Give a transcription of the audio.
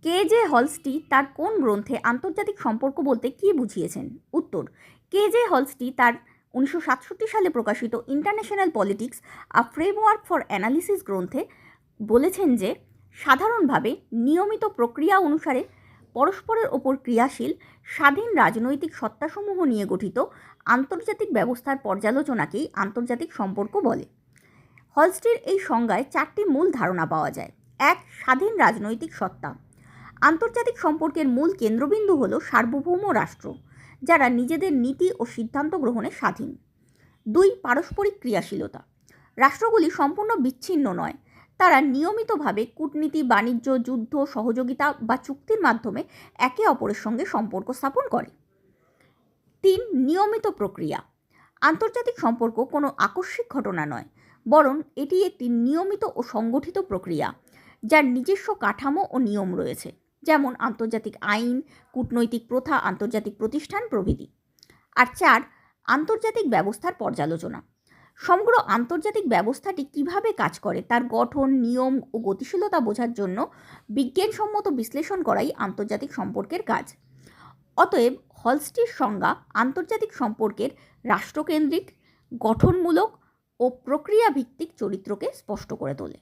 কে.জে. হলস্টি তার কোন গ্রন্থে আন্তর্জাতিক সম্পর্ক বলতে কী বুঝিয়েছেন? উত্তর: কে.জে. হলস্টি তার 1967 সালে প্রকাশিত international politics a framework for analysis গ্রন্থে বলেছেন যে সাধারণভাবে নিয়মিত প্রক্রিয়া অনুসারে পরস্পরের ওপর ক্রিয়াশীল স্বাধীন রাজনৈতিক সত্তাসমূহ নিয়ে গঠিত আন্তর্জাতিক ব্যবস্থার পর্যালোচনাকেই আন্তর্জাতিক সম্পর্ক বলে। হলস্টির এই সংজ্ঞায় 4টি মূল ধারণা পাওয়া যায়। 1. স্বাধীন রাজনৈতিক সত্তা। আন্তর্জাতিক সম্পর্কের মূল কেন্দ্রবিন্দু হল সার্বভৌম রাষ্ট্র, যারা নিজেদের নীতি ও সিদ্ধান্ত গ্রহণে স্বাধীন। 2. পারস্পরিক ক্রিয়াশীলতা। রাষ্ট্রগুলি সম্পূর্ণ বিচ্ছিন্ন নয়, তারা নিয়মিতভাবে কূটনীতি, বাণিজ্য, যুদ্ধ, সহযোগিতা বা চুক্তির মাধ্যমে একে অপরের সঙ্গে সম্পর্ক স্থাপন করে। 3. নিয়মিত প্রক্রিয়া। আন্তর্জাতিক সম্পর্ক কোনো আকস্মিক ঘটনা নয়, বরং এটি একটি নিয়মিত ও সংগঠিত প্রক্রিয়া, যার নিজস্ব কাঠামো ও নিয়ম রয়েছে, যেমন আন্তর্জাতিক আইন, কূটনৈতিক প্রথা, আন্তর্জাতিক প্রতিষ্ঠান প্রভৃতি। আর 4. আন্তর্জাতিক ব্যবস্থার পর্যালোচনা। সমগ্র আন্তর্জাতিক ব্যবস্থাটি কিভাবে কাজ করে তার গঠন, নিয়ম ও গতিশীলতা বোঝার জন্য বিজ্ঞানসম্মত বিশ্লেষণ করাই আন্তর্জাতিক সম্পর্কের কাজ। অতএব হলস্টির সংজ্ঞা আন্তর্জাতিক সম্পর্কের রাষ্ট্রকেন্দ্রিক, গঠনমূলক ও প্রক্রিয়াভিত্তিক চরিত্রকে স্পষ্ট করে তোলে।